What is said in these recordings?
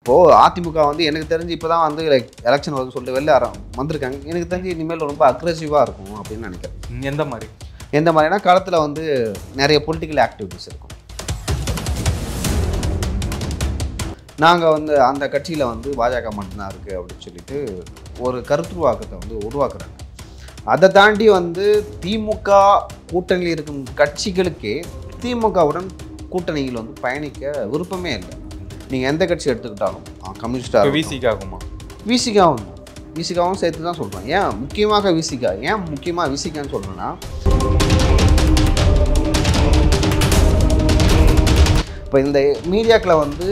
இப்போது அதிமுக வந்து எனக்கு தெரிஞ்சு இப்போ தான் வந்து எலெக்ஷன் வருதுன்னு சொல்லிட்டு வெளில வந்திருக்காங்க. எனக்கு தெரிஞ்சு இனிமேல் ரொம்ப அக்ரெசிவாக இருக்கும் அப்படின்னு நினைக்கிறேன். எந்த மாதிரினா காலத்தில் வந்து நிறைய பொலிட்டிக்கல் ஆக்டிவிட்டிஸ் இருக்கும். நாங்கள் வந்து அந்த கட்சியில் வந்து பாஜக மட்டும்தான் இருக்குது அப்படின்னு சொல்லிட்டு ஒரு கருத்துருவாக்கத்தை வந்து உருவாக்குறாங்க. அதை தாண்டி வந்து திமுக கூட்டணியில் இருக்கும் கட்சிகளுக்கே திமுகவுடன் கூட்டணியில் வந்து பயணிக்க விருப்பமே இல்லை. நீங்கள் எந்த கட்சி எடுத்துக்கிட்டாலும் கம்யூனிஸ்டாக விசிகாவும் சேர்த்து தான் சொல்கிறேன். ஏன் முக்கியமாக விசிகான்னு சொல்கிறேன்னா, இப்போ இந்த மீடியாக்களை வந்து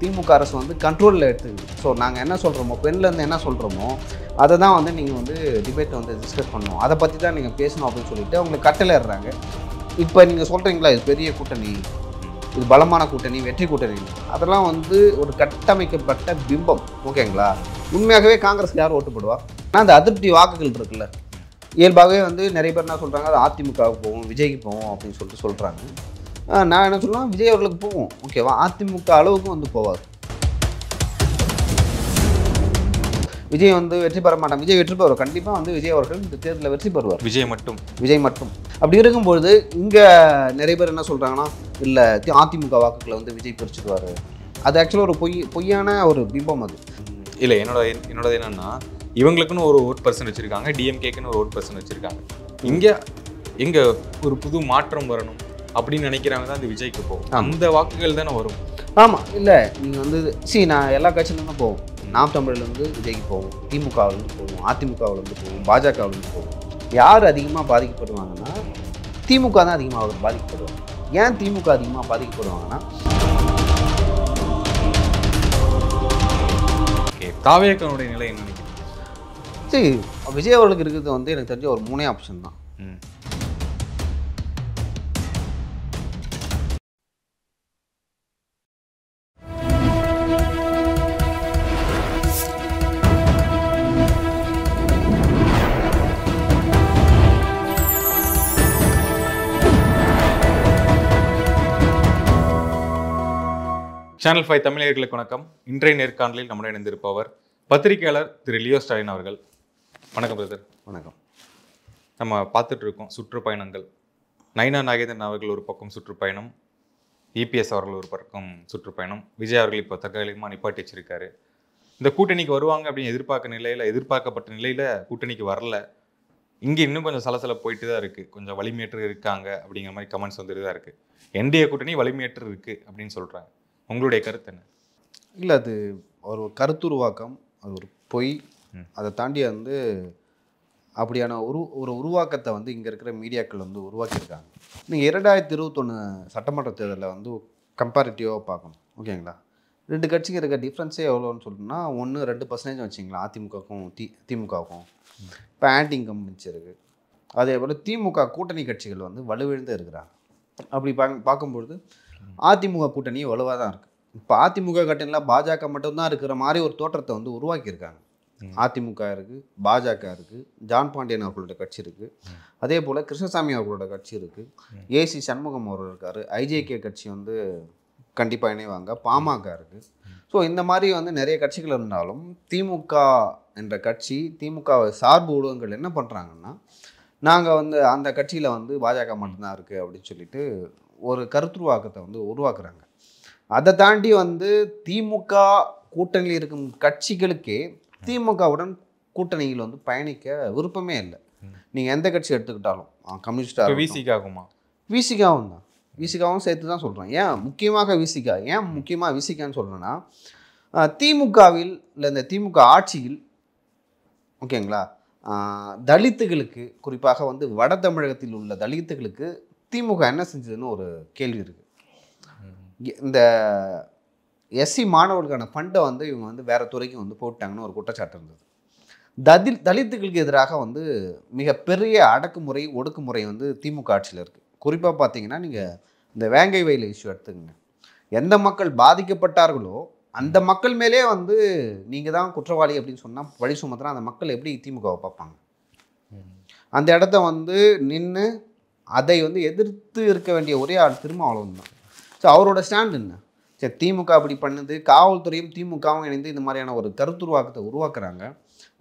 திமுக அரசு வந்து கண்ட்ரோலில் எடுத்துக்குது. ஸோ நாங்கள் என்ன சொல்கிறோமோ, பெண்லேருந்து என்ன சொல்கிறோமோ அதை தான் வந்து நீங்கள் வந்து டிபேட் வந்து டிஸ்கஸ் பண்ணணும், அதை பற்றி தான் நீங்கள் பேசணும் அப்படின்னு சொல்லிட்டு அவங்களுக்கு கட்டளையிடுறாங்க. இப்போ நீங்கள் சொல்கிறீங்களா இது பெரிய கூட்டணி, இது பலமான கூட்டணி, வெற்றி கூட்டணி, அதெல்லாம் வந்து ஒரு கட்டமைக்கப்பட்ட பிம்பம். ஓகேங்களா? உண்மையாகவே காங்கிரஸ்க்கு யார் ஓட்டு போடுவா? ஆனால் அந்த அதிருப்தி வாக்குகள் இருக்குல்ல, இயல்பாகவே வந்து நிறைய பேர் என்ன சொல்கிறாங்க, அது அதிமுகவுக்கு போவோம், விஜய்க்கு போவோம் அப்படின்னு சொல்லிட்டு சொல்கிறாங்க. நான் என்ன சொல்லுவேன், விஜய் அவர்களுக்கு போவோம். ஓகேவா? அதிமுக அளவுக்கு வந்து போவார். விஜய் வந்து வெற்றி பெற மாட்டான். விஜய் வெற்றி பெறுவார். கண்டிப்பாக வந்து விஜய் அவர்கள் இந்த தேர்தலில் வெற்றி பெறுவார். விஜய் மட்டும். அப்படி இருக்கும்பொழுது இங்கே நிறைய பேர் என்ன சொல்கிறாங்கன்னா, இல்லை அதிமுக வாக்குகளை வந்து விஜய் பிரிச்சுக்குவார். அது ஆக்சுவலாக ஒரு பொய்யான ஒரு பிம்பம். அது இல்லை. என்னோட என்னன்னா, இவங்களுக்குன்னு ஒரு ஓட் பர்சன் வச்சுருக்காங்க, டிஎம்கேக்குன்னு ஒரு ஓட் பர்சன் வச்சுருக்காங்க. இங்கே ஒரு புது மாற்றம் வரணும் அப்படின்னு நினைக்கிறாங்க தான் அந்த விஜய்க்கு போகும். அந்த வாக்குகள் தானே வரும். ஆமாம். இல்லை நீங்கள் வந்து நான் எல்லா கட்சியிலேருந்து போவோம். நாம் தமிழ்லேருந்து விஜய்க்கு போவோம், திமுகவிலேருந்து போவோம், அதிமுகவிலேருந்து போவோம், பாஜகவிலேருந்து போவோம். யார் அதிகமாக பாதிக்கப்படுவாங்கன்னா திமுக தான் அதிகமாக பாதிக்கப்படுவாங்க. ஏன் திமுக அதிகமாக பாதிக்கப்படுவாங்கன்னா, தாவேக்கனுடைய நிலை என்ன நினைக்கிறீங்க? விஜய் அவர்களுக்கு இருக்கிறது வந்து எனக்கு தெரிஞ்ச ஒரு 3 ஆப்ஷன் தான். சேனல் 5 தமிழர்களுக்கு வணக்கம். இன்றைய நேர்காணலில் நம்முடன் இணைந்திருப்பவர் பத்திரிகையாளர் திரு லியோ ஸ்டாலின் அவர்கள். வணக்கம் பிரதர். வணக்கம். நம்ம பார்த்துட்டு இருக்கோம் சுற்றுப்பயணங்கள். நயினா நாகேந்திரன் அவர்கள் ஒரு பக்கம் சுற்றுப்பயணம், இபிஎஸ் அவர்கள் ஒரு பக்கம் சுற்றுப்பயணம், விஜய் அவர்கள் இப்போ தற்காலிகமாக நிப்பாட்டி வச்சிருக்காரு. இந்த கூட்டணிக்கு வருவாங்க அப்படின்னு எதிர்பார்க்கப்பட்ட நிலையில் கூட்டணிக்கு வரல. இங்கே இன்னும் கொஞ்சம் சலசல போயிட்டு தான் இருக்குது. கொஞ்சம் வலிமையற்று இருக்காங்க அப்படிங்கிற மாதிரி கமெண்ட்ஸ் வந்துட்டு தான் இருக்குது. என்டிஏ கூட்டணி வலிமையற்று இருக்குது அப்படின்னு சொல்கிறாங்க. உங்களுடைய கருத்து என்ன? இல்லை, அது ஒரு கருத்துருவாக்கம், அது ஒரு பொய். அதை தாண்டி வந்து அப்படியான ஒரு உருவாக்கத்தை வந்து இங்கே இருக்கிற மீடியாக்கள் வந்து உருவாக்கியிருக்காங்க. நீங்கள் 2021 சட்டமன்ற தேர்தலில் வந்து கம்பேரிட்டிவாக பார்க்கணும். ஓகேங்களா? 2 கட்சிக்கு இருக்க டிஃப்ரென்ஸே எவ்வளோன்னு சொல்லணும்னா, 1-2% வச்சிங்களா அதிமுகவுக்கும் திமுகவுக்கும். இப்போ ஆன்டி இன்கம்பன்சி இருக்குது. அதே போல் திமுக கூட்டணி கட்சிகள் வந்து வலுவிழந்து இருக்கிறாங்க. அப்படி பார்க்கும்பொழுது அதிமுக கூட்டணி வலுவாக தான் இருக்குது. இப்போ அதிமுக கூட்டணியில் பாஜக மட்டும்தான் இருக்கிற மாதிரி ஒரு தோற்றத்தை வந்து உருவாக்கியிருக்காங்க. அதிமுக இருக்குது, பாஜக இருக்குது, ஜான் பாண்டியன் அவர்களோட கட்சி இருக்குது, அதே போல் கிருஷ்ணசாமி அவர்களோட கட்சி இருக்குது, ஏசி சண்முகம் அவர்கள் இருக்கார், ஐஜேகே கட்சி வந்து கண்டிப்பாக இணைவாங்க, பாமக இருக்குது. ஸோ இந்த மாதிரி வந்து நிறைய கட்சிகள் இருந்தாலும் திமுக என்ற கட்சி, திமுக சார்பு ஊடகங்கள் என்ன பண்ணுறாங்கன்னா, நாங்கள் வந்து அந்த கட்சியில் வந்து பாஜக மட்டும்தான் இருக்குது அப்படின்னு சொல்லிட்டு ஒரு கருத்துருவாக்கத்தை வந்து உருவாக்குறாங்க. அதை தாண்டி வந்து திமுக கூட்டணியில் இருக்கும் கட்சிகளுக்கே திமுகவுடன் கூட்டணியில் வந்து பயணிக்க விருப்பமே இல்லை. நீங்கள் எந்த கட்சி எடுத்துக்கிட்டாலும் கம்யூனிஸ்டாக விசிகாவும் சேர்த்து தான் சொல்கிறேன். ஏன் முக்கியமாக விசிகான்னு சொல்கிறேன்னா, திமுகவில் இல்லை இந்த திமுக ஆட்சியில், ஓகேங்களா, தலித்துகளுக்கு, குறிப்பாக வந்து வட தமிழகத்தில் உள்ள தலித்துகளுக்கு திமுக என்ன செஞ்சதுன்னு ஒரு கேள்வி இருக்குது. இந்த எஸ்சி மாணவர்களுக்கான ஃபண்டை வந்து இவங்க வந்து வேறு துறைக்கு வந்து போட்டாங்கன்னு ஒரு குற்றச்சாட்டு இருந்தது. தலித்துகளுக்கு எதிராக வந்து மிகப்பெரிய அடக்குமுறை, ஒடுக்குமுறை வந்து திமுக ஆட்சியில் இருக்குது. குறிப்பாக பார்த்தீங்கன்னா, நீங்கள் இந்த வேங்கை வயல் இஷ்யூ எடுத்துக்கங்க. எந்த மக்கள் பாதிக்கப்பட்டார்களோ அந்த மக்கள் மேலே வந்து நீங்கள் தான் குற்றவாளி அப்படின்னு சொன்னால் வழி சுமத்துனா அந்த மக்கள் எப்படி திமுகவை பார்ப்பாங்க? அந்த இடத்த வந்து நின்று அதை வந்து எதிர்த்து இருக்க வேண்டிய ஒரே ஆள் திருமாவளவன் தான். ஸோ அவரோட ஸ்டாண்ட் என்ன? சரி திமுக அப்படி பண்ணுது, காவல்துறையும் திமுகவும் இணைந்து இந்த மாதிரியான ஒரு கருத்துருவாக்கத்தை உருவாக்குறாங்க.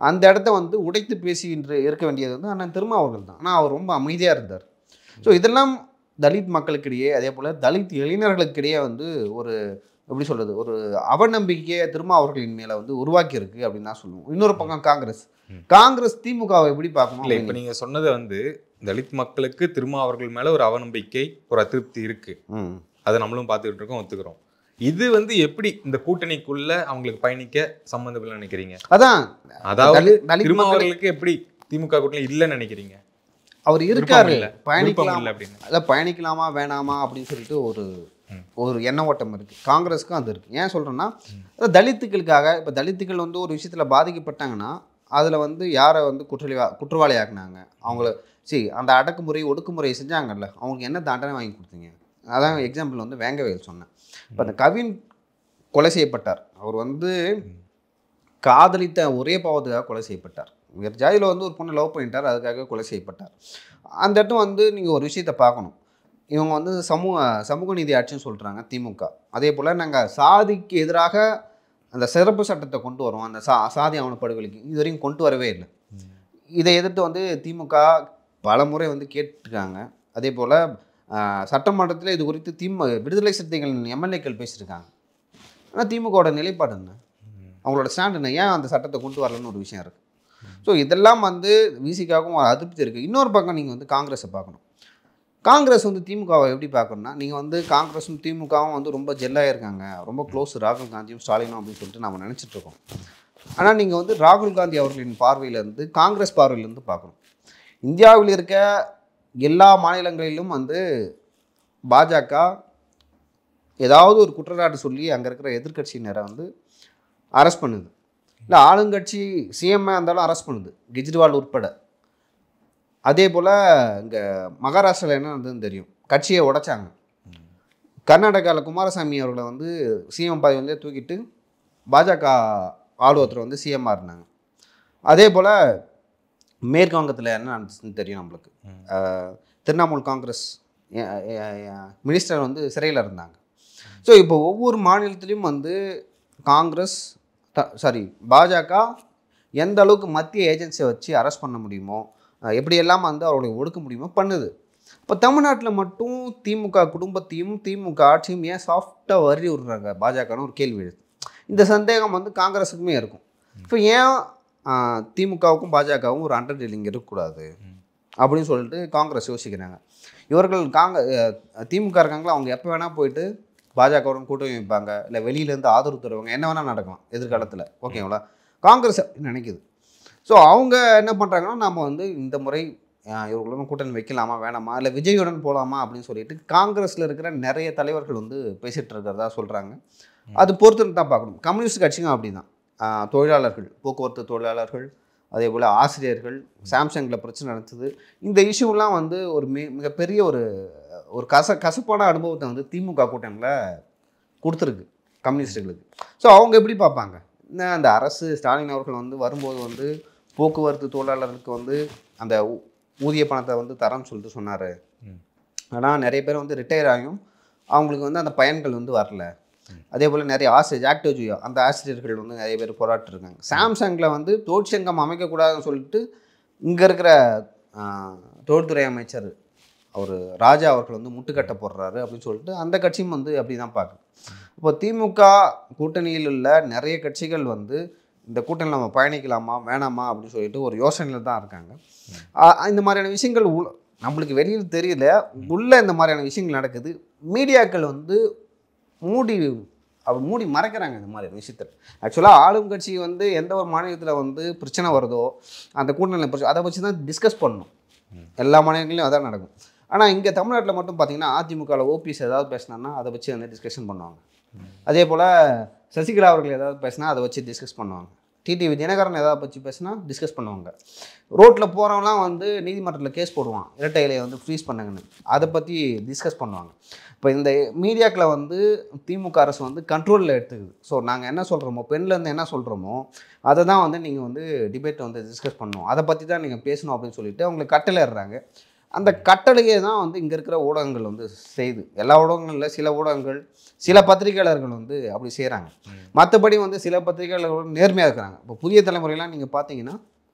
அந்த இடத்த வந்து உடைத்து பேசின்று இருக்க வேண்டியது வந்து அண்ணன் திருமாவர்கள் தான். ஆனால் அவர் ரொம்ப அமைதியாக இருந்தார். ஸோ இதெல்லாம் தலித் மக்களுக்கிடையே, அதே போல் தலித் இளைஞர்களுக்கிடையே வந்து ஒரு எப்படி சொல்கிறது, ஒரு அவநம்பிக்கையை திருமாவர்களின் மேலே வந்து உருவாக்கியிருக்கு அப்படின்னு தான் சொல்லுவோம். இன்னொரு பக்கம் காங்கிரஸ் திமுகவை எப்படி பார்க்கணும்? இல்லை, இப்போ நீங்கள் சொன்னது வந்து தலித் மக்களுக்கு திருமாவர்கள் மேலே ஒரு அவநம்பிக்கை, ஒரு அதிருப்தி இருக்கு. அதை நம்மளும் பார்த்துக்கிட்டு இருக்கோம், ஒத்துக்கிறோம். இது வந்து எப்படி இந்த கூட்டணிக்குள்ள அவங்களுக்கு பயணிக்க சம்பந்தம் நினைக்கிறீங்க? அதாவது திருமாவர்களுக்கு எப்படி திமுக கூட்டணி இல்லைன்னு நினைக்கிறீங்க? அவர் இருக்காரு, பயணிக்கலாம் அப்படின்னு, அதான் பயணிக்கலாமா வேணாமா அப்படின்னு சொல்லிட்டு ஒரு எண்ண ஓட்டம் இருக்குது. காங்கிரஸுக்கும் அது இருக்குது. ஏன் சொல்கிறேன்னா, தலித்துக்களுக்காக இப்போ தலித்துக்கள் வந்து ஒரு விஷயத்தில் பாதிக்கப்பட்டாங்கன்னா அதில் வந்து யாரை வந்து குற்றவாளி ஆக்குனாங்க, அவங்கள அந்த அடக்குமுறை ஒடுக்குமுறை செஞ்சாங்கல்ல, அவங்களுக்கு என்ன தண்டனை வாங்கி கொடுத்தீங்க? அதான் எக்ஸாம்பிள் வந்து வேங்கவேல் சொன்னேன். இப்போ அந்த கவின் கொலை செய்யப்பட்டார். அவர் வந்து காதலித்த ஒரே பாவத்துக்காக கொலை செய்யப்பட்டார். வேறு ஜாதியில் வந்து ஒரு பொண்ணு லவ் பண்ணிட்டார், அதுக்காக கொலை செய்யப்பட்டார். அந்த இடத்துல வந்து நீங்கள் ஒரு விஷயத்தை பார்க்கணும். இவங்க வந்து சமூக நீதி ஆட்சின்னு சொல்கிறாங்க திமுக. அதே போல் நாங்கள் சாதிக்கு எதிராக அந்த சிறப்பு சட்டத்தை கொண்டு வரோம், அந்த சாதி ஆவணப்படுகொலைக்கு இது வரைக்கும் கொண்டு வரவே இல்லை. இதை எதிர்த்து வந்து திமுக பல முறை வந்து கேட்டுருக்காங்க. அதே போல் சட்டமன்றத்தில் இது குறித்து விடுதலை சிறுத்தைகளின் எம்எல்ஏக்கள் பேசியிருக்காங்க. ஆனால் திமுகவோட நிலைப்பாடு என்ன, அவங்களோட ஸ்டாண்ட் என்ன, ஏன் அந்த சட்டத்தை கொண்டு வரலன்னு ஒரு விஷயம் இருக்குது. ஸோ இதெல்லாம் வந்து விசிக்காகவும் ஒரு அதிருப்தி இருக்குது. இன்னொரு பக்கம் நீங்கள் வந்து காங்கிரஸை பார்க்கணும். காங்கிரஸ் வந்து திமுகவை எப்படி பார்க்கணும்னா, நீங்கள் வந்து காங்கிரஸும் திமுகவும் வந்து ரொம்ப ஜெல்லாக இருக்காங்க, ரொம்ப க்ளோஸ் ராகுல் காந்தியும் ஸ்டாலினும் அப்படின்னு சொல்லிட்டு நம்ம நினச்சிட்ருக்கோம். ஆனால் நீங்கள் வந்து ராகுல் காந்தி அவர்களின் பார்வையிலேருந்து காங்கிரஸ் பார்வையிலேருந்து பார்க்கணும். இந்தியாவில் இருக்க எல்லா மாநிலங்களிலும் வந்து பாஜக ஏதாவது ஒரு குற்றச்சாட்டு சொல்லி அங்கே இருக்கிற எதிர்கட்சியினரை வந்து அரெஸ்ட் பண்ணுது. இல்லை ஆளுங்கட்சி சிஎம்ஏ இருந்தாலும் அரெஸ்ட் பண்ணுது, கெஜ்ரிவால் உட்பட. அதே போல் இங்கே மகாராஷ்டிராவில் என்ன இருந்ததுன்னு தெரியும், கட்சியை உடைச்சாங்க. கர்நாடகாவில் குமாரசாமி அவர்களை வந்து சிஎம் பதவி வந்து தூக்கிட்டு பாஜக ஆளுநர் வந்து சிஎம்மாக இருந்தாங்க. அதே போல் மேற்கு வங்கத்தில் என்ன நடந்துச்சுன்னு தெரியும் நம்மளுக்கு. திரிணாமுல் காங்கிரஸ் மினிஸ்டர் வந்து சிறையில் இருந்தாங்க. ஸோ இப்போ ஒவ்வொரு மாநிலத்திலையும் வந்து பாஜக எந்த அளவுக்கு மத்திய ஏஜென்சியை வச்சு அரெஸ்ட் பண்ண முடியுமோ, எப்படியெல்லாம் வந்து அவர்களை ஒடுக்க முடியுமோ பண்ணுது. இப்போ தமிழ்நாட்டில் மட்டும் திமுக குடும்பத்தையும் திமுக ஆட்சியும் ஏன் சாஃப்டாக வரி விடுறாங்க பாஜகன்னு ஒரு கேள்வி எழுது. இந்த சந்தேகம் வந்து காங்கிரஸுக்குமே இருக்கும். இப்போ ஏன் திமுகவுக்கும் பாஜகவும் ஒரு அண்டர்டீலிங் இருக்கக்கூடாது அப்படின்னு சொல்லிட்டு காங்கிரஸ் யோசிக்கிறாங்க. இவர்கள் திமுக இருக்காங்களா, அவங்க எப்போ வேணால் போயிட்டு பாஜகவுடன் கூட்டணி வைப்பாங்க, இல்லை வெளியிலேருந்து ஆதரவு தருவாங்க, என்ன வேணால் நடக்கலாம் எதிர்காலத்தில். ஓகேங்களா? காங்கிரஸ் நினைக்குது. ஸோ அவங்க என்ன பண்ணுறாங்கன்னா, நம்ம வந்து இந்த முறை இவர்களுடன் கூட்டணி வைக்கலாமா வேணாமா, இல்லை விஜயுடன் போகலாமா அப்படின்னு சொல்லிட்டு காங்கிரஸில் இருக்கிற நிறைய தலைவர்கள் வந்து பேசிகிட்டு இருக்கிறதா சொல்கிறாங்க. அது பொறுத்துன்னு தான் பார்க்கணும். கம்யூனிஸ்ட் கட்சிங்க அப்படி தான். தொழிலாளர்கள், போக்குவரத்து தொழிலாளர்கள், அதே போல் ஆசிரியர்கள், சாம்சங்கில் பிரச்சனை நடத்துது. இந்த இஷ்யூலாம் வந்து ஒரு மிகப்பெரிய ஒரு கசப்பான அனுபவத்தை வந்து திமுக கூட்டணியில் கொடுத்துருக்கு கம்யூனிஸ்டுகளுக்கு. ஸோ அவங்க எப்படி பார்ப்பாங்க, அந்த அரசு ஸ்டாலின் அவர்கள் வந்து வரும்போது வந்து போக்குவரத்து தொழிலாளர்களுக்கு வந்து அந்த ஊதிய பணத்தை வந்து தரேன்னு சொல்லிட்டு சொன்னார். ஆனால் நிறைய பேர் வந்து ரிட்டையர் ஆகியும் அவங்களுக்கு வந்து அந்த பயன்கள் வந்து வரல. அதே போல் நிறைய ஆக்டிவ் ஜியோ அந்த ஆசிரியர்கள் வந்து நிறைய பேர் போராட்டிருக்காங்க. சாம்சங்கில் வந்து தொழிற்சங்கம் அமைக்கக்கூடாதுன்னு சொல்லிட்டு இங்கே இருக்கிற தொழில்துறை அமைச்சர் அவர் ராஜா அவர்கள் வந்து முட்டுக்கட்டை போடுறாரு அப்படின்னு சொல்லிட்டு அந்த கட்சியும் வந்து அப்படி தான் பார்க்குது. இப்போ திமுக கூட்டணியில் உள்ள நிறைய கட்சிகள் வந்து இந்த கூட்டணியில் நம்ம பயணிக்கலாமா வேணாமா அப்படின்னு சொல்லிட்டு ஒரு யோசனையில் தான் இருக்காங்க. இந்த மாதிரியான விஷயங்கள் நம்மளுக்கு வெளியில் தெரியல, உள்ள இந்த மாதிரியான விஷயங்கள் நடக்குது. மீடியாக்கள் வந்து மூடி மறைக்கிறாங்க இந்த மாதிரி விஷயத்தில். ஆக்சுவலாக ஆளும் கட்சி வந்து எந்த ஒரு மாநிலத்தில் வந்து பிரச்சனை வருதோ அந்த கூட்டணியில் பிரச்சனை அதை வச்சு தான் டிஸ்கஸ் பண்ணணும். எல்லா மாநிலங்களையும் அதான் நடக்கும். ஆனால் இங்கே தமிழ்நாட்டில் மட்டும் பார்த்தீங்கன்னா அதிமுகவில் ஓபிஎஸ் ஏதாவது பேசினான்னா அதை வச்சு வந்து டிஸ்கஷன் பண்ணுவாங்க. அதே போல் சசிகலா அவர்கள் ஏதாவது பேசினா அதை வச்சு டிஸ்கஸ் பண்ணுவாங்க. டிடிவி தினகரன் ஏதாவது பற்றி பேசினா டிஸ்கஸ் பண்ணுவாங்க. ரோட்டில் போகிறவங்களாம் வந்து நீதிமன்றத்தில் கேஸ் போடுவான், இரட்டை இலையை வந்து ஃப்ரீஸ் பண்ணுங்கன்னு, அதை பற்றி டிஸ்கஸ் பண்ணுவாங்க. இப்போ இந்த மீடியாக்களை வந்து திமுக அரசு வந்து கண்ட்ரோலில் எடுத்துக்குது. ஸோ நாங்கள் என்ன சொல்கிறோமோ, பெண்லேருந்து என்ன சொல்கிறோமோ அதை தான் வந்து நீங்கள் வந்து டிபேட்டை வந்து டிஸ்கஸ் பண்ணணும், அதை பற்றி தான் நீங்கள் பேசணும் அப்படின்னு சொல்லிட்டு அவங்களுக்கு கட்டளையிடுறாங்க. அந்த கட்டளையை தான் வந்து இங்கே இருக்கிற ஊடகங்கள் வந்து செய்யுது. எல்லா ஊடகங்களில் சில ஊடகங்கள் சில பத்திரிகையாளர்கள் வந்து அப்படி செய்கிறாங்க. மற்றபடி வந்து சில பத்திரிகையாளர்கள் நேர்மையாக இருக்கிறாங்க. இப்போ புதிய தலைமுறையெல்லாம் நீங்கள் பார்த்தீங்கன்னா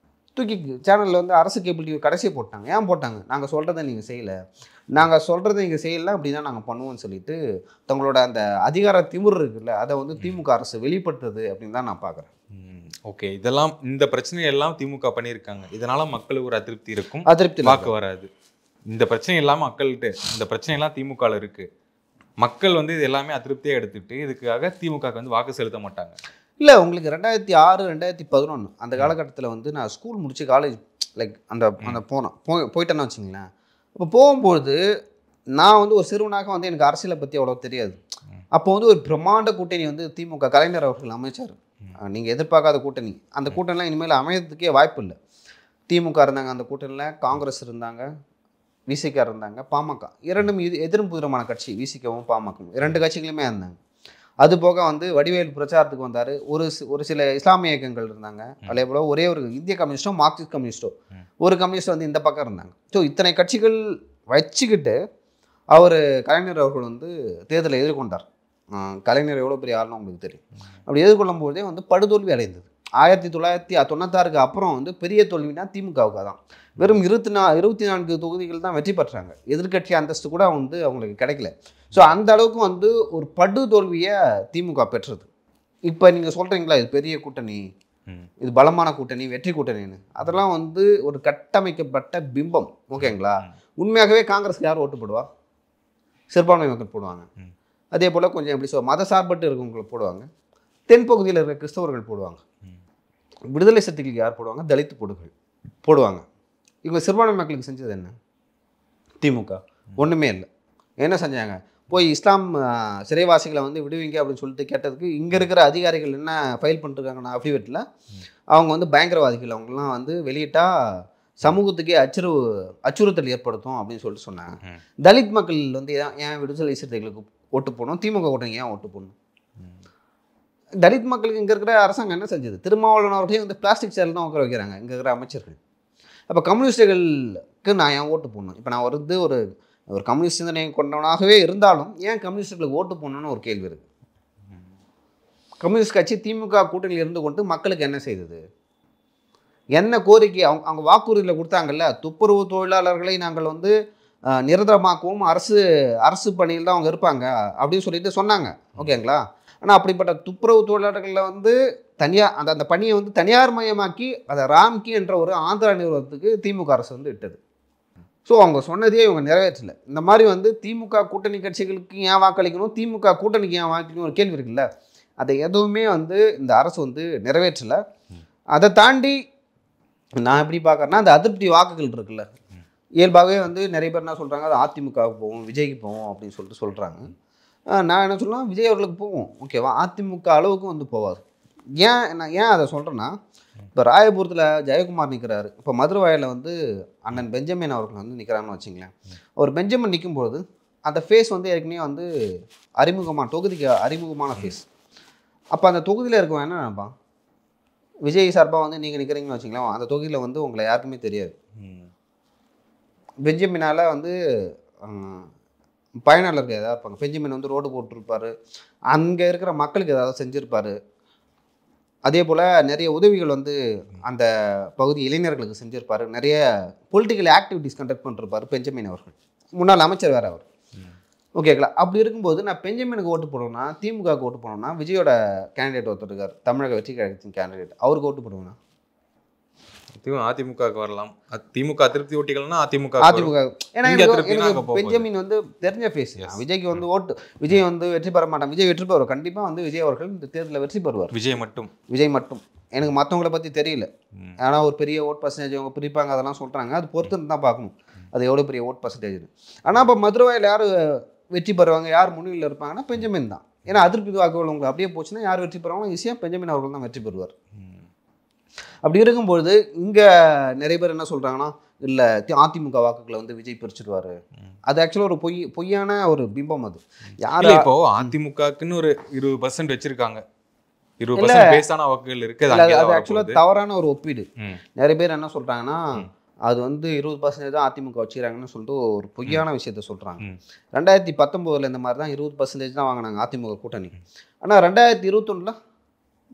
தூக்கி சேனலில் வந்து அரசு கேபிள் டிவி கடைசியை போட்டாங்க. ஏன் போட்டாங்க? நாங்கள் சொல்கிறத நீங்கள் செய்யலை, நாங்கள் சொல்கிறத நீங்கள் செய்யலை, அப்படி தான் நாங்கள் பண்ணுவோம்னு சொல்லிட்டு தங்களோட அந்த அதிகார திமிர் இருக்குல்ல, அதை வந்து திமுக அரசு வெளிப்படுத்துது அப்படின்னு தான் நான் பார்க்குறேன். ஓகே, இதெல்லாம் இந்த பிரச்சனையெல்லாம் திமுக பண்ணியிருக்காங்க. இதனால மக்களுக்கு ஒரு அதிருப்தி இருக்கும், வாக்கு வராது. இந்த பிரச்சனை இல்லாமல் மக்கள்கிட்ட இந்த பிரச்சனையெல்லாம் திமுகவில் இருக்கு, மக்கள் வந்து இது எல்லாமே அதிருப்தியாக எடுத்துட்டு இதுக்காக திமுகவுக்கு வந்து வாக்கு செலுத்த மாட்டாங்க. இல்லை, உங்களுக்கு 2006 2011 அந்த காலகட்டத்தில் வந்து நான் ஸ்கூல் முடிச்சு காலேஜ் லைக் அந்த போயிட்டேன்னு வச்சுங்களேன். அப்போ போகும்போது நான் வந்து ஒரு சிறுவனாக வந்து எனக்கு அரசியலை பற்றி அவ்வளோ தெரியாது. அப்போ வந்து ஒரு பிரம்மாண்ட கூட்டணி வந்து திமுக கலைஞர் அவர்கள் அமைச்சார். நீங்கள் எதிர்பார்க்காத கூட்டணி. அந்த கூட்டணிலாம் இனிமேல் அமையறதுக்கே வாய்ப்பு இல்லை. திமுக இருந்தாங்க அந்த கூட்டணியில், காங்கிரஸ் இருந்தாங்க, விசிக இருந்தாங்க, பாமக. இரண்டும் எதிரும் புதிரமான கட்சி, விசிகவும் பாமகவும் 2 கட்சிகளுமே இருந்தாங்க. அது போக வந்து வடிவேல் பிரச்சாரத்துக்கு வந்தார். ஒரு சில இஸ்லாமிய இயக்கங்கள் இருந்தாங்க. அதே போல் ஒரே ஒரு இந்திய கம்யூனிஸ்டோ மார்க்சிஸ்ட் கம்யூனிஸ்டோ ஒரு கம்யூனிஸ்ட் வந்து இந்த பக்கம் இருந்தாங்க. ஸோ இத்தனை கட்சிகள் வச்சுக்கிட்டு அவர் கலைஞர் அவர்கள் வந்து தேர்தலை எதிர்கொண்டார். கலைஞர் எவ்வளோ பெரிய ஆளுன்னு உங்களுக்கு தெரியும். அப்படி எதிர்கொள்ளும் போதே வந்து படுதோல்வி அடைந்தது. 1994 அப்புறம் வந்து பெரிய தோல்வினா திமுகவுக்கு தான். வெறும் 24 தொகுதிகள் தான் வெற்றி பெற்றாங்க. எதிர்கட்சி அந்தஸ்து கூட வந்து அவங்களுக்கு கிடைக்கல. ஸோ அந்த அளவுக்கு வந்து ஒரு படு தோல்வியை திமுக பெற்றது. இப்போ நீங்கள் சொல்கிறீங்களா இது பெரிய கூட்டணி, இது பலமான கூட்டணி, வெற்றி கூட்டணின்னு, அதெல்லாம் வந்து ஒரு கட்டமைக்கப்பட்ட பிம்பம். ஓகேங்களா? உண்மையாகவே காங்கிரஸ்க்கு யார் ஓட்டு போடுவா? சிறுபான்மை மக்கள் போடுவாங்க. அதே போல் கொஞ்சம் எப்படி மத சார்பட்டு இருக்கவங்களை போடுவாங்க. தென்பகுதியில் இருக்கிற கிறிஸ்தவர்கள் போடுவாங்க. விடுதலை சக்திகளுக்கு யார் போடுவாங்க? தலித்து போடுவாங்க. இவங்க சிறுபான்மை மக்களுக்கு செஞ்சது என்ன? திமுக ஒன்றுமே இல்லை. என்ன செஞ்சாங்க? போய் இஸ்லாம் சிறைவாசிகளை வந்து விடுவீங்க அப்படின்னு சொல்லிட்டு கேட்டதுக்கு இங்கே இருக்கிற அதிகாரிகள் என்ன ஃபைல் பண்ணிருக்காங்கன்னா அஃபிடேவிட்டில் அவங்க வந்து பயங்கரவாதிகள், அவங்களாம் வந்து வெளியிட்டால் சமூகத்துக்கே அச்சுறுத்தல் ஏற்படுத்தும் அப்படின்னு சொல்லிட்டு சொன்னாங்க. தலித் மக்கள் வந்து ஏன் விடுதலை சிறுத்தைகளுக்கு ஓட்டு போடணும், திமுக கூட்டணிக்கு ஏன் ஓட்டு போடணும்? தலித் மக்களுக்கு இங்கே இருக்கிற அரசாங்கம் என்ன செஞ்சது? திருமாவளவன் அவர்களையும் வந்து பிளாஸ்டிக் சேரில் தான் உட்கார வைக்கிறாங்க இங்கே இருக்கிற அமைச்சர்கள். அப்போ கம்யூனிஸ்டுகளுக்கு நான் ஏன் ஓட்டு போடணும்? இப்போ நான் வந்து ஒரு கம்யூனிஸ்ட் சிந்தனை கொண்டவனாகவே இருந்தாலும் ஏன் கம்யூனிஸ்டுகளுக்கு ஓட்டு போடணும்னு ஒரு கேள்வி இருக்குது. கம்யூனிஸ்ட் கட்சி திமுக கூட்டணியில் இருந்து கொண்டு மக்களுக்கு என்ன செய்தது? என்ன கோரிக்கை அவங்க வாக்குறுதியில் கொடுத்தாங்கல்ல, துப்புரவு தொழிலாளர்களை நாங்கள் வந்து நிரந்தரமாக்கவும் அரசு பணியில் தான் அவங்க இருப்பாங்க அப்படின்னு சொல்லிட்டு சொன்னாங்க. ஓகேங்களா? ஆனால் அப்படிப்பட்ட துப்புரவு தொழிலாளர்களில் வந்து தனியார் அந்த பணியை வந்து தனியார் மயமாக்கி அதை ராம்கி என்ற ஒரு ஆந்திரா நிறுவனத்துக்கு திமுக அரசு வந்து இட்டது. ஸோ அவங்க சொன்னதே இவங்க நிறைவேற்றலை. இந்த மாதிரி வந்து திமுக கூட்டணி கட்சிகளுக்கு ஏன் வாக்களிக்கணும், திமுக கூட்டணிக்கு ஏன் வாக்களிக்கணும் ஒரு கேள்வி இருக்குல்ல, அதை எதுவுமே வந்து இந்த அரசு வந்து நிறைவேற்றலை. அதை தாண்டி நான் எப்படி பார்க்குறேன்னா, அந்த அதிருப்தி வாக்குகள் இருக்குல்ல, இயல்பாகவே வந்து நிறைய பேர் என்ன சொல்கிறாங்க, அது அதிமுகவுக்கு போவோம், விஜய்க்கு போவோம் அப்படின்னு சொல்லிட்டு சொல்கிறாங்க. நான் என்ன சொல்லலாம், விஜய் அவர்களுக்கு போவோம், ஓகேவா? அதிமுக அளவுக்கு வந்து போவாது. நான் ஏன் அதை சொல்கிறேன்னா, இப்போ ராயபுரத்தில் ஜெயக்குமார் நிற்கிறாரு, இப்போ மதுரவாயில் வந்து அண்ணன் பெஞ்சமின் அவர்கள் வந்து நிற்கிறான்னு வச்சுங்களேன். ஒரு பெஞ்சமின் நிற்கும்போது அந்த ஃபேஸ் வந்து ஏற்கனவே வந்து தொகுதிக்கு அறிமுகமான ஃபேஸ். அப்போ அந்த தொகுதியில் இருக்கவன் என்ன நினைப்பான்? விஜய் சார்பாக வந்து நீங்கள் நிற்கிறீங்கன்னு வச்சுங்களேன், அந்த தொகுதியில் வந்து உங்களை யாருக்குமே தெரியாது. பெஞ்சமினால் வந்து பயனாளருக்கு எதாவது இருப்பாங்க. பெஞ்சமின் வந்து ரோடு போட்டிருப்பார், அங்கே இருக்கிற மக்களுக்கு ஏதாவது செஞ்சுருப்பார். அதே போல் நிறைய உதவிகள் வந்து அந்த பகுதி இளைஞர்களுக்கு செஞ்சுருப்பார். நிறைய பொலிட்டிக்கல் ஆக்டிவிட்டீஸ் கண்டக்ட் பண்ணிருப்பார் பெஞ்சமின் அவர்கள். முன்னாள் அமைச்சர் வேறு அவர். ஓகேங்களா? அப்படி இருக்கும்போது நான் பெஞ்சமினுக்கு ஓட்டு போடுவேன்னா, திமுகவுக்கு ஓட்டு போடணும்னா, விஜயோட கேண்டிடேட் ஒருத்தர் இருக்கார், தமிழக வெற்றி கழகத்தின் கேண்டிடேட், அவருக்கு ஓட்டு போடுவேன்னா அதிமுகவுக்கு வரலாம். திமுக அதிருப்தி ஓட்டிகள்னா அதிமுக. ஏன்னா எனக்கு பெஞ்சமின் வந்து தெரிஞ்ச ஃபேஸ். விஜய்க்கு வந்து விஜய் வந்து வெற்றி பெற மாட்டான். விஜய் வெற்றி பெறுவார் கண்டிப்பாக. வந்து விஜய் அவர்கள் இந்த தேர்தலில் வெற்றி பெறுவார். விஜய் மட்டும் எனக்கு மற்றவங்களை பற்றி தெரியல. ஆனால் ஒரு பெரிய ஓட் பர்சன்டேஜ் அவங்க பிரிப்பாங்க, அதெல்லாம் சொல்கிறாங்க. அது பொறுத்து தான் பார்க்கணும் அது எவ்வளோ பெரிய ஓட் பர்சன்டேஜ். ஆனால் இப்போ மதுரவாயில் யார் வெற்றி பெறுவாங்க, யார் முன்னிலையில் இருப்பாங்கன்னா பெஞ்சமின் தான். ஏன்னா அதிருப்தி வாக்குகள் உங்களுக்கு அப்படியே போச்சுன்னா யார் வெற்றி பெறுவாங்களோ ஈஸியாக பெஞ்சமின் அவர்கள் தான் வெற்றி பெறுவார். அப்படி இருக்கும்பொழுது இங்கே நிறைய பேர் என்ன சொல்கிறாங்கன்னா, இல்லை அதிமுக வாக்குகளை வந்து விஜய் பிரிச்சுடுவார். அது ஆக்சுவலாக ஒரு பொய்யான ஒரு பிம்பம். அது யார் இப்போ அதிமுகக்குன்னு ஒரு 20% வச்சிருக்காங்க, 20% பேசான வாக்குகள் இருக்குது. அது ஆக்சுவலாக தவறான ஒரு ஒப்பீடு. நிறைய பேர் என்ன சொல்கிறாங்கன்னா, அது வந்து 20% தான் அதிமுக வச்சுக்கிறாங்கன்னு சொல்லிட்டு ஒரு பொய்யான விஷயத்த சொல்கிறாங்க. 2019 இந்த மாதிரி தான் 20% தான் வாங்கினாங்க அதிமுக கூட்டணி. ஆனால் 2021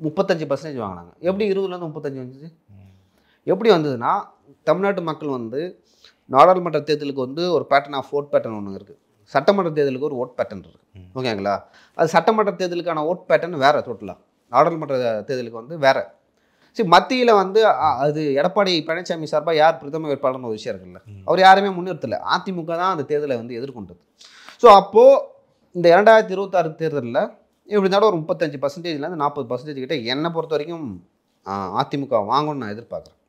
35% வாங்கினாங்க. எப்படி 20லேருந்து 35 வந்துச்சு? எப்படி வந்ததுன்னா தமிழ்நாட்டு மக்கள் வந்து நாடாளுமன்ற தேர்தலுக்கு வந்து ஒரு பேட்டர்ன் ஆஃப் ஓட் பேட்டர்ன் ஒன்று இருக்குது. சட்டமன்ற தேர்தலுக்கு ஒரு ஓட் பேட்டர்ன் இருக்குது. ஓகேங்களா? அது சட்டமன்ற தேர்தலுக்கான ஓட் பேட்டர்ன் வேறு டோட்டலாக. நாடாளுமன்ற தேர்தலுக்கு வந்து வேறு. சரி, மத்தியில் வந்து அது எடப்பாடி பழனிசாமி சார்பாக யார் பிரதம வேட்பாளர்னு ஒரு விஷயம் இருக்குல்ல, அவர் யாருமே முன்னிறுத்தலை. அதிமுக தான் அந்த தேர்தலை வந்து எதிர்கொண்டது. ஸோ அப்போது இந்த 2026 தேர்தலில் இப்படி இருந்தாலும் ஒரு 35%லேருந்து 40% கிட்ட என்னை பொறுத்த வரைக்கும் அதிமுக வாங்கணும்னு நான் எதிர்பார்க்குறேன்.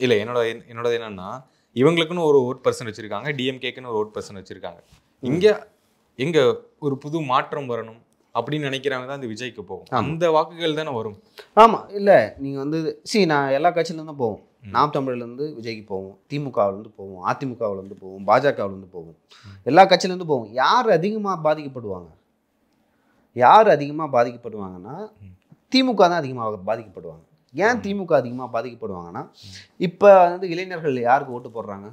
இல்லை, என்னோடது என்னன்னா, இவங்களுக்குன்னு ஒரு ஓட் பர்சன்ட் வச்சுருக்காங்க, டிஎம்கேக்குன்னு ஒரு ஓட் பர்சன்ட் வச்சுருக்காங்க. எங்கே ஒரு புது மாற்றம் வரணும் அப்படின்னு நினைக்கிறவங்க தான் இந்த விஜய்க்கு போகும். அந்த வாக்குகள் தானே வரும். ஆமாம், இல்லை நீங்கள் வந்து நான் எல்லா கட்சியிலேருந்தும் போவோம். நாம் தமிழ்லேருந்து விஜய்க்கு போவோம், திமுகவிலேருந்து போவோம், அதிமுகவிலேருந்து போவோம், பாஜகவிலேருந்து போவோம், எல்லா கட்சியிலேருந்து போவோம். யார் அதிகமாக பாதிக்கப்படுவாங்க? யார் அதிகமாக பாதிக்கப்படுவாங்கன்னா திமுக தான் அதிகமாக பாதிக்கப்படுவாங்க. ஏன் திமுக அதிகமாக பாதிக்கப்படுவாங்கன்னா, இப்போ வந்து இளைஞர்கள் யாருக்கு ஓட்டு போடுறாங்க?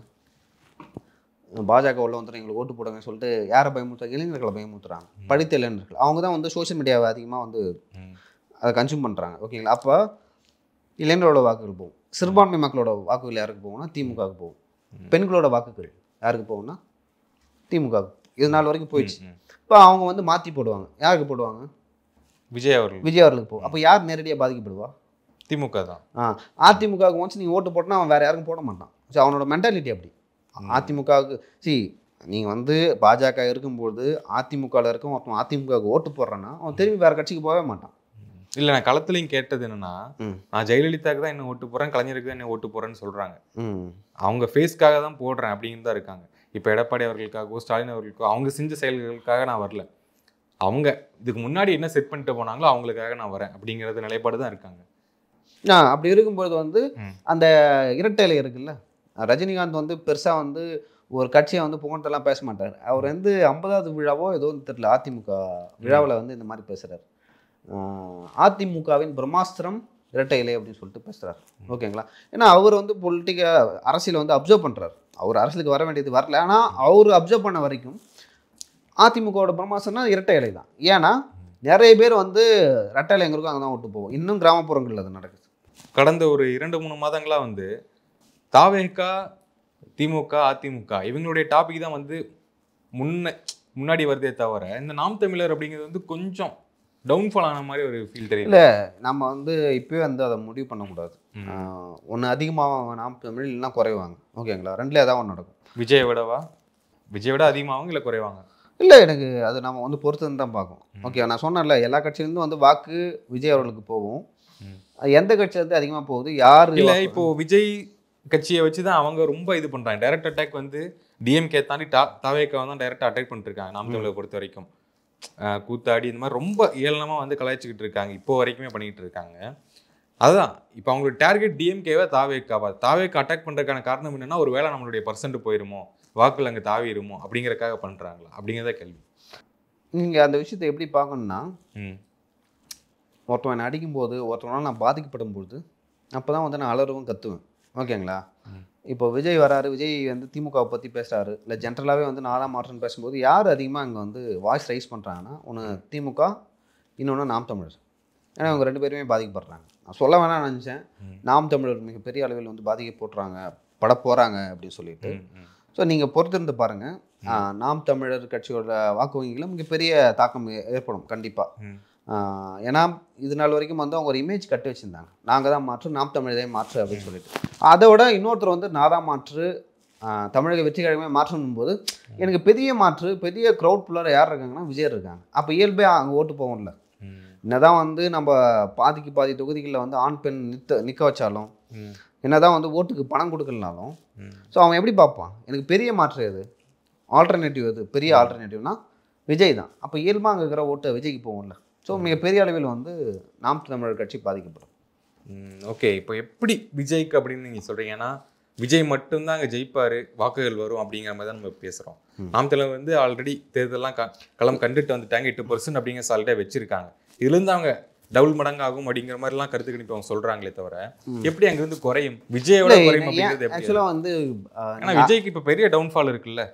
பாஜக உள்ள வந்து எங்களுக்கு ஓட்டு போடுங்கன்னு சொல்லிட்டு யாரை பயமுறுத்துறாங்க? இளைஞர்களை பயமுறுத்துறாங்க. படித்த இளைஞர்கள் அவங்க தான் வந்து சோஷியல் மீடியாவை அதிகமாக வந்து அதை கன்சியூம் பண்ணுறாங்க. ஓகேங்களா? அப்போ இளைஞரோட வாக்குகள் போகும். சிறுபான்மை மக்களோட வாக்குகள் யாருக்கு போகும்னா திமுகவுக்கு போகும். பெண்களோட வாக்குகள் யாருக்கு போகும்னா திமுகவுக்கு. இது நாள் வரைக்கும் போயிடுச்சு. இப்போ அவங்க வந்து மாற்றி போடுவாங்க. யாருக்கு போடுவாங்க? விஜய் அவர்களுக்கு போகும். அப்போ யார் நேரடியாக பாதிக்கப்படுவா? திமுக தான். அதிமுகவுக்கு ஒன்ஸ் நீங்கள் ஓட்டு போட்டோன்னா அவன் வேறு யாருக்கும் போட மாட்டான். ஸோ அவனோட மென்டாலிட்டி அப்படி. அதிமுகவுக்கு நீங்கள் வந்து பாஜக இருக்கும்போது அதிமுகவில் இருக்கும் ஒருத்தன் அதிமுகவுக்கு ஓட்டு போடுறேன்னா அவன் திரும்பி வேறு கட்சிக்கு போகவே மாட்டான். இல்லை, நான் களத்துலையும் கேட்டது என்னன்னா, நான் ஜெயலலிதாவுக்கு தான் என்ன ஓட்டு போடுறேன், கலைஞருக்கு தான் என்ன ஓட்டு போடுறேன்னு சொல்கிறாங்க. அவங்க ஃபேஸ்க்காக தான் போடுறேன் அப்படின்னு தான் இருக்காங்க. இப்போ எடப்பாடி அவர்களுக்காகவோ ஸ்டாலின் அவர்களுக்கோ அவங்க செஞ்ச செயல்களுக்காக நான் வரல, அவங்க இதுக்கு முன்னாடி என்ன செட் பண்ணிட்டு போனாங்களோ அவங்களுக்காக நான் வரேன் அப்படிங்கிறது நிலைப்பாடு தான் இருக்காங்க. அப்படி இருக்கும்போது வந்து அந்த இரட்டை இலை இருக்குல்ல, ரஜினிகாந்த் வந்து பெருசாக வந்து ஒரு கட்சியை வந்து புகழ்ந்தெல்லாம் பேச மாட்டார். அவர் வந்து 50வது விழாவோ ஏதோ தெரியல, அதிமுக விழாவில் வந்து இந்த மாதிரி பேசுகிறார். அதிமுகவின் பிரம்மாஸ்திரம் இரட்டை இலை அப்படின்னு சொல்லிட்டு பேசுகிறார். ஓகேங்களா? ஏன்னா அவர் வந்து அரசியலை வந்து அப்சர்வ் பண்ணுறாரு. அவர் அரசியலுக்கு வர வேண்டியது வரல. ஆனால் அவர் அப்சர்வ் பண்ண வரைக்கும் அதிமுகவோட பிரம்மாஸ்திரம்னா இரட்டை இலை தான். ஏன்னா நிறைய பேர் வந்து இரட்டை இலை எங்கே இருக்கும் அங்கே தான் ஓட்டு போவோம். இன்னும் கிராமப்புறங்களில் அது நடக்குது. கடந்த ஒரு 2-3 மாதங்களாக வந்து தாவேகா, திமுக, அதிமுக இவங்களுடைய டாபிக் தான் வந்து முன்னாடி வருதே தவிர இந்த நாம் தமிழர் அப்படிங்கிறது வந்து கொஞ்சம் டவுன்ஃபால் ஆன மாதிரி ஒரு ஃபீல் தெரியல. இல்லை, நம்ம வந்து இப்போயே வந்து அதை முடிவு பண்ணக்கூடாது. ஒன்று அதிகமாக நாம் தமிழ் இல்லைன்னா குறைவாங்க. ஓகேங்களா? ரெண்டுல ஏதாவது ஒன்று நடக்கும். விஜயை விட அதிகமாகவும் இல்லை குறைவாங்க? இல்லை, எனக்கு அது நம்ம வந்து பொறுத்துன்னு தான் பார்க்கும். ஓகே, நான் சொன்னேன்ல எல்லா கட்சியிலேருந்து வந்து வாக்கு விஜய் அவர்களுக்கு போகும். எந்த கட்சியிலேருந்து அதிகமாக போகுது யார் இல்லை? இப்போது விஜய் கட்சியை வச்சு தான் அவங்க ரொம்ப இது பண்ணுறாங்க. டைரக்ட் அட்டாக் வந்து டிஎம்கே தாண்டி தாவேக்காவை தான் டைரக்டாக அட்டாக் பண்ணிட்டு இருக்காங்க. நாம் தமிழரை பொறுத்த வரைக்கும் கூத்தாடி இந்த மாதிரி ரொம்ப ஏளனமாக வந்து கலாய்ச்சிக்கிட்டு இருக்காங்க. இப்போ வரைக்குமே பண்ணிக்கிட்டு இருக்காங்க. அதுதான் இப்போ அவங்களோட டார்கெட் டிஎம்கேவா தாவேக்கா அட்டாக் பண்ணுறதுக்கான காரணம் என்னென்னா, ஒரு வேளை நம்மளுடைய பர்சன்ட் போயிருமோ, வாக்குகள் அங்கே தாவிடுமோ அப்படிங்கிறதுக்காக பண்ணுறாங்களா அப்படிங்கிறத கேள்வி. நீங்கள் அந்த விஷயத்தை எப்படி பார்க்கணுன்னா, ஒருத்தவன் அடிக்கும்போது ஒருத்தவனால் நான் பாதிக்கப்படும் போது அப்போ தான் வந்து நான் அலறவும் கத்துவேன். ஓகேங்களா? இப்போ விஜய் வராரு, விஜய் வந்து திமுகவை பற்றி பேசுகிறாரு, இல்லை ஜென்ரலாகவே வந்து நான் தான் மாற்றம்னு பேசும்போது யார் அதிகமாக அங்கே வந்து வாய்ஸ் ரைஸ் பண்ணுறாங்கன்னா ஒன்று திமுக, இன்னொன்று நாம் தமிழர். ஏன்னா அவங்க 2 பேருமே பாதிக்கப்படுறாங்க. நான் சொல்ல வேணாம்னு நினச்சேன். நாம் தமிழர் மிகப்பெரிய அளவில் வந்து பாதிக்கப்பட்டுறாங்க பட போகிறாங்க அப்படின்னு சொல்லிட்டு. ஸோ நீங்கள் பொறுத்திருந்து பாருங்கள். நாம் தமிழர் கட்சியோட வாக்கு வங்கிகளும் மிகப்பெரிய தாக்கம் ஏற்படும் கண்டிப்பாக. ஏன்னா இது நாள் வரைக்கும் வந்து அவங்க ஒரு இமேஜ் கட்டி வச்சுருந்தாங்க, நாங்கள் தான் மாற்று, நாம் தமிழரை மாற்று அப்படின்னு சொல்லிட்டு. அதை விட இன்னொருத்தர் வந்து நான் தான் மாற்று, தமிழக வெற்றி கழகமே மாற்றணும் போது எனக்கு பெரிய மாற்று, பெரிய க்ரௌட் ஃபுல்லாக யார் இருக்காங்கன்னா விஜய் இருக்காங்க. அப்போ இயல்பே அங்கே ஓட்டு போகும்ல. என்னதான் வந்து நம்ம பாதி தொகுதிகளில் வந்து ஆண் பெண் நிற்க வச்சாலும், என்னதான் வந்து ஓட்டுக்கு பணம் கொடுக்கலனாலும், ஸோ அவன் எப்படி பார்ப்பான்? எனக்கு பெரிய மாற்று எது, ஆல்டர்னேட்டிவ் எது, பெரிய ஆல்டர்னேட்டிவ்னா விஜய் தான். அப்போ இயல்பாக அங்கே இருக்கிற ஓட்டு விஜய்க்கு போகும்ல. ஸோ மிகப்பெரிய அளவில் வந்து நாம் தமிழர் கட்சி பாதிக்கப்படும். ஓகே, இப்போ எப்படி விஜய்க்கு அப்படின்னு நீங்கள் சொல்கிறீங்க? ஏன்னா விஜய் மட்டும்தான் அங்கே ஜெயிப்பார், வாக்குகள் வரும் அப்படிங்கிற மாதிரி தான் நம்ம பேசுகிறோம். நாம் தமிழர் வந்து ஆல்ரெடி தேர்தலெலாம் களம் கண்டுட்டு வந்துட்டாங்க, 8% அப்படிங்கிற சால்ட்டாக வச்சுருக்காங்க. இதுலேருந்து அவங்க டபுள் மடங்கு ஆகும் அப்படிங்கிற மாதிரிலாம் கருத்து கணிப்பு அவங்க சொல்றாங்களே தவிர எப்படி அங்கிருந்து குறையும், விஜயோட குறையும் அப்படிங்கிறது எப்படி? ஆக்சுவலாக வந்து ஏன்னா விஜய்க்கு இப்போ பெரிய டவுன்ஃபால் இருக்குல்ல,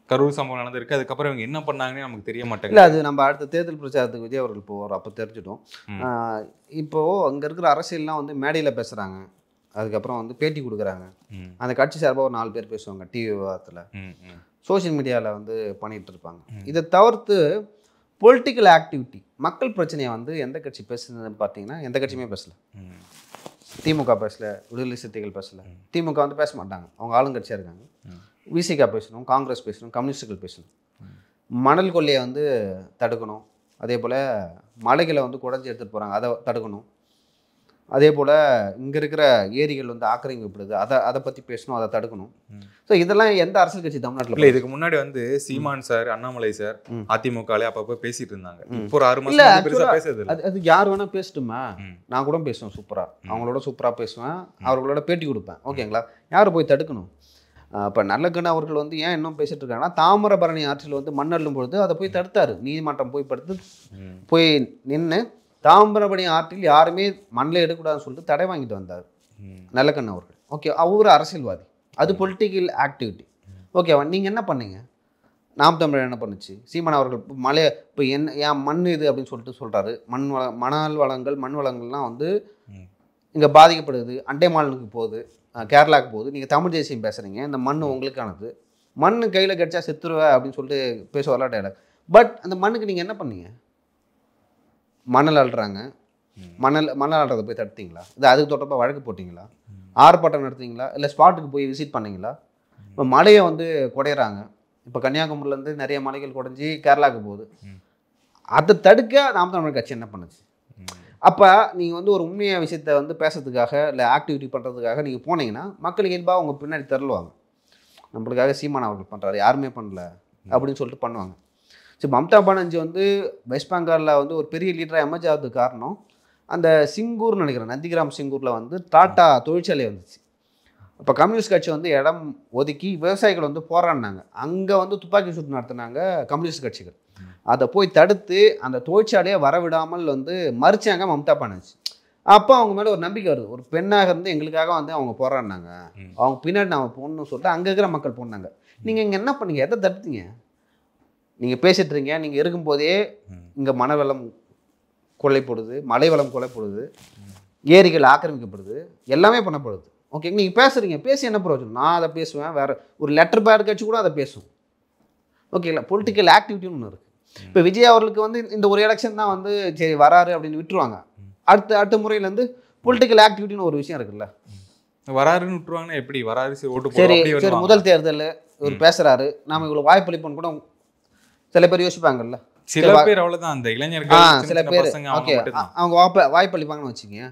கரூர் சம்பவம் நடந்திருக்கு, அதுக்கப்புறம் இவங்க என்ன பண்ணாங்கன்னு நமக்கு தெரிய இல்லை, மாட்டேங்குது. அது நம்ம அடுத்த தேர்தல் பிரச்சாரத்துக்கு விஜய் அவர்கள் போவார், அப்போ தெரிஞ்சிடும். இப்போது அங்கே இருக்கிற அரசியல்லாம் வந்து மேடையில் பேசுகிறாங்க, அதுக்கப்புறம் வந்து பேட்டி கொடுக்குறாங்க, அந்த கட்சி சார்பாக ஒரு 4 பேர் பேசுவாங்க டிவி விவாதத்தில், சோஷியல் மீடியாவில் வந்து பண்ணிகிட்டு இருப்பாங்க. இதை தவிர்த்து பொலிட்டிக்கல் ஆக்டிவிட்டி, மக்கள் பிரச்சனையை வந்து எந்த கட்சி பேசுனதுன்னு பார்த்தீங்கன்னா எந்த கட்சியுமே பேசலை. திமுக பேசல, விடுதலை சிறுத்தைகள் பேசல, திமுக வந்து பேச மாட்டாங்க, அவங்க ஆளுங்கட்சியாக இருக்காங்க. விசிகா பேசணும், காங்கிரஸ் பேசணும், கம்யூனிஸ்டுகள் பேசணும். மணல் கொள்ளையை வந்து தடுக்கணும், அதே போல் மலைகளை வந்து குடஞ்சி எடுத்துகிட்டு போகிறாங்க, அதை தடுக்கணும். அதே போல் இங்கே இருக்கிற ஏரிகள் வந்து ஆக்கிரமிக்கப்படுது, அதை பற்றி பேசணும், அதை தடுக்கணும். ஸோ இதெல்லாம் எந்த அரசியல் கட்சி தமிழ்நாட்டில் இல்லை? இதுக்கு முன்னாடி வந்து சீமான் சார், அண்ணாமலை சார் அதிமுகலே அப்பப்போ பேசிட்டு இருந்தாங்க. இப்போ ஒரு 6 மாசம் பெருசாக பேசுறது இல்லை. அது யார் வேணால் பேசட்டுமா, நான் கூட பேசுவேன் சூப்பராக, அவங்களோட சூப்பராக பேசுவேன், அவர்களோட பேட்டி கொடுப்பேன், ஓகேங்களா? யார் போய் தடுக்கணும்? இப்போ நல்லக்கண்ணு அவர்கள் வந்து ஏன் இன்னும் பேசிட்டு இருக்காங்கன்னா, தாமிரபரணி ஆற்றில் வந்து மண் அள்ளும் பொழுது அதை போய் தடுத்தாரு, நீதிமன்றம் போய் போய் நின்று தாமிரபரணி ஆற்றில் யாருமே மண்ணில் எடுக்கக்கூடாதுன்னு சொல்லிட்டு தடை வாங்கிட்டு வந்தார் நல்லக்கண்ணு அவர்கள். ஓகே, அவர் அரசியல்வாதி, அது பொலிட்டிக்கல் ஆக்டிவிட்டி. ஓகேவா? நீங்கள் என்ன பண்ணீங்க? நாம் தமிழர் என்ன பண்ணுச்சு? சீமான் அவர்கள் இப்போ என்ன ஏன் மண் இது அப்படின்னு சொல்லிட்டு சொல்கிறாரு. மணல் வளங்கள், மண் வளங்கள்லாம் வந்து இங்கே பாதிக்கப்படுது, அண்டை மாநிலத்துக்கு போகுது, கேரளாவுக்கு போகுது, நீங்கள் தமிழ் தேசியம் பேசுகிறீங்க, இந்த மண் உங்களுக்கானது, மண் கையில் கிடச்சா செத்துருவேன் அப்படின்னு சொல்லிட்டு பேசுவார்லாம் டைலாக். பட் அந்த மண்ணுக்கு நீங்கள் என்ன பண்ணீங்க? மணல் அள்ளுறாங்க, மணல் அள்ளுறதை போய் தடுத்தீங்களா? இது அதுக்கு தொடர்பாக வழக்கு போட்டிங்களா? ஆர்ப்பாட்டம் நடத்துறீங்களா? இல்லை ஸ்பாட்டுக்கு போய் விசிட் பண்ணிங்களா? இப்போ மலையை வந்து குடையிறாங்க, இப்போ கன்னியாகுமரியிலேருந்து நிறைய மலைகள் குடைஞ்சி கேரளாவுக்கு போகுது, அதை தடுக்க நாம் தமிழர் கட்சி என்ன பண்ணுச்சு? அப்போ நீங்கள் வந்து ஒரு உண்மையான விஷயத்தை வந்து பேசுறதுக்காக இல்லை ஆக்டிவிட்டி பண்ணுறதுக்காக நீங்கள் போனீங்கன்னா மக்கள் இயல்பாக அவங்க பின்னாடி தருவாங்க. நம்மளுக்காக சீமான் அவர்கள் பண்ணுறாரு, யாருமே பண்ணல அப்படின்னு சொல்லிட்டு பண்ணுவாங்க. சரி, மம்தா பானர்ஜி வந்து வெஸ்ட் பெங்காலில் வந்து ஒரு பெரிய லீடராக எமர்ஜ் ஆகிறதுக்கு காரணம் அந்த சிங்கூர்னு நினைக்கிறேன், நந்திகிராம் சிங்கூரில் வந்து டாட்டா தொழிற்சாலை வந்துச்சு. இப்போ கம்யூனிஸ்ட் கட்சி வந்து இடம் ஒதுக்கி விவசாயிகள் வந்து போராடினாங்க, அங்கே வந்து துப்பாக்கி சூடு நடத்தினாங்க கம்யூனிஸ்ட் கட்சிகள். அதை போய் தடுத்து அந்த தொழிற்சாலையை வரவிடாமல் வந்து மறிச்சாங்க மம்தா பானர்ஜி. அப்போ அவங்க மேலே ஒரு நம்பிக்கை வருது, ஒரு பெண்ணாக இருந்து எங்களுக்காக வந்து அவங்க போராடினாங்க, அவங்க பின்னாடி நம்ம போகணும்னு சொல்லிட்டு அங்கே இருக்கிற மக்கள் போனாங்க. நீங்கள் இங்கே என்ன பண்ணீங்க? எதை தடுத்தீங்க? நீங்கள் பேசிட்டு இருக்கீங்க, நீங்கள் இருக்கும்போதே இங்கே மணவளம் கொலைப்படுது, மலை வளம் கொலைப்படுது, ஏரிகள் ஆக்கிரமிக்கப்படுது, எல்லாமே பண்ணப்படுது. ஓகே, நீங்கள் பேசுகிறீங்க, பேசி என்ன பிரயோஜனம்? நான் அதை பேசுவேன், வேறு ஒரு லெட்டர் பேட் கட்சி கூட அதை பேசும். ஓகேங்களா? பொலிட்டிக்கல் ஆக்டிவிட்டின்னு ஒன்று இருக்குது. இப்போ விஜய் அவர்களுக்கு வந்து இந்த ஒரு எலெக்ஷன் தான் வந்து சரி வராரு அப்படின்னு விட்டுருவாங்க. அடுத்த முறையிலேருந்து பொலிட்டிக்கல் ஆக்டிவிட்டின்னு ஒரு விஷயம் இருக்குல்ல, வராருன்னு விட்டுருவாங்கன்னா எப்படி? வராரு சரி ஓட்டு சரி சரி, முதல் தேர்தல் இவர் பேசுகிறாரு, நாம் இவ்வளோ வாய்ப்பளிப்போன்னு கூட சில பேர் யோசிப்பாங்கல்ல. சில பேர் அவ்வளவுதான், அந்த இளைஞர்கள் சில பேர் ஓகே அவங்க வாய்ப்பளிப்பாங்கன்னு வச்சுங்க.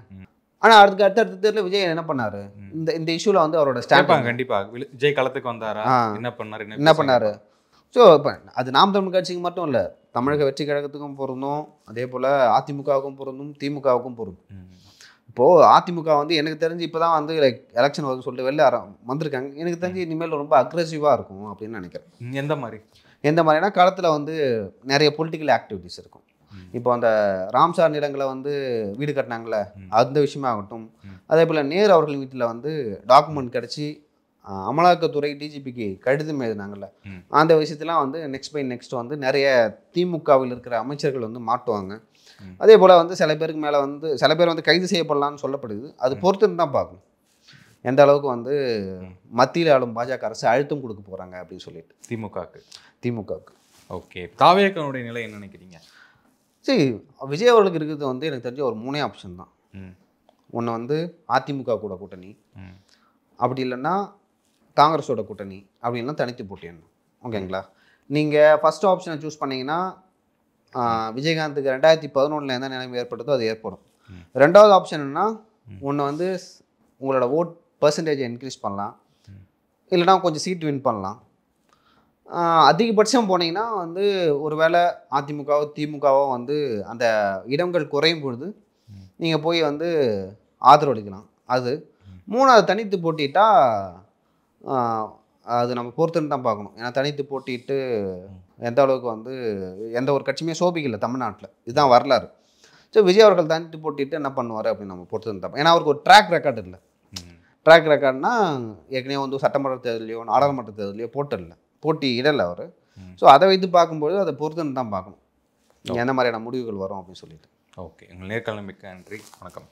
ஆனால் அடுத்த தேர்தலில் விஜய் என்ன பண்ணாரு? இந்த இஷ்யூவில் வந்து அவரோட ஸ்டாண்ட் கண்டிப்பாக விஜய் களத்துக்கு வந்தாரா, என்ன பண்ணாரு? ஸோ இப்போ அது நாம் தமிழ் கட்சிக்கு மட்டும் இல்லை, தமிழக வெற்றி கழகத்துக்கும் பொருந்தும், அதே போல் அதிமுகவுக்கும் பொருந்தும், திமுகவுக்கும் பொருந்தும். இப்போது அதிமுக வந்து எனக்கு தெரிஞ்சு இப்போ தான் வந்து லைக் எலெக்ஷன் வருதுன்னு சொல்லிட்டு வெளில வந்திருக்காங்க. எனக்கு தெரிஞ்சு இனிமேல் ரொம்ப அக்ரெசிவாக இருக்கும் அப்படின்னு நினைக்கிறேன். எந்த மாதிரினா காலத்தில் வந்து நிறைய பொலிட்டிக்கல் ஆக்டிவிட்டிஸ் இருக்கும். இப்போ அந்த ராம்சார் நிலங்களை வந்து வீடு கட்டினாங்களே, அந்த விஷயமாகட்டும், அதே போல் நேரு அவர்கள் வீட்டில் வந்து டாக்குமெண்ட் கிடச்சி அமலாக்கத்துறை டிஜிபிக்கு கடிதம் எழுதினாங்கல்ல, அந்த விஷயத்தெல்லாம் வந்து நெக்ஸ்ட் வந்து நிறைய திமுகவில் இருக்கிற அமைச்சர்கள் வந்து மாட்டுவாங்க. அதே போல் வந்து சில பேர் வந்து கைது செய்யப்படலான்னு சொல்லப்படுது. அது பொறுத்துன்னு தான் பார்க்கணும் எந்த அளவுக்கு வந்து மத்தியில் ஆளும் பாஜக அரசு அழுத்தம் கொடுக்க போகிறாங்க அப்படின்னு சொல்லிட்டு திமுகவுக்கு. ஓகே, தாவேக்காவுடைய நிலை என்ன நினைக்கிறீங்க? சரி, விஜய் அவர்களுக்கு இருக்கிறது வந்து எனக்கு தெரிஞ்ச ஒரு 3 ஆப்ஷன் தான். ஒன்று வந்து அதிமுக கூட கூட்டணி, அப்படி இல்லைன்னா காங்கிரஸோட கூட்டணி, அப்படி இல்லைன்னா தனித்து போட்டியணும். ஓகேங்களா? நீங்கள் ஃபஸ்ட் ஆப்ஷனை சூஸ் பண்ணிங்கன்னா விஜயகாந்துக்கு 2011 எந்த நிலைமை ஏற்பட்டதோ அது ஏற்படும். ரெண்டாவது ஆப்ஷன் என்னன்னா, ஒன்று வந்து உங்களோட ஓட் பர்சன்டேஜை இன்க்ரீஸ் பண்ணலாம், இல்லைனா கொஞ்சம் சீட் வின் பண்ணலாம். அதிகபட்சம் போனீங்கன்னா வந்து ஒரு வேளை அதிமுகவோ திமுகவோ வந்து அந்த இடங்கள் குறையும் பொழுது நீங்கள் போய் வந்து ஆதரவளிக்கலாம். அது மூணாவது தனித்து போட்டிட்டா அது நம்ம பொறுத்துன்னு தான் பார்க்கணும். ஏன்னா தனித்து போட்டிட்டு எந்த அளவுக்கு வந்து எந்த ஒரு கட்சியுமே சோபிக்கல தமிழ்நாட்டில், இதுதான் வரலாறு. ஸோ விஜய் அவர்கள் தாண்டி போட்டிட்டு என்ன பண்ணுவார் அப்படின்னு நம்ம பொறுத்து தான். ஏன்னா அவருக்கு ஒரு ட்ராக் ரெக்கார்டு இல்லை. ட்ராக் ரெக்கார்ட்னா ஏற்கனவே வந்து சட்டமன்ற தேர்தலையோ நாடாளுமன்ற தேர்தலையோ போட்டி இடலை அவர். ஸோ அதை வைத்து பார்க்கும்போது அதை பொறுத்துன்னு தான் பார்க்கணும் என்ன மாதிரியான முடிவுகள் வரும் அப்படின்னு சொல்லிட்டு. ஓகே, உங்கள் நேர்காணல் மிக்க நன்றி, வணக்கம்.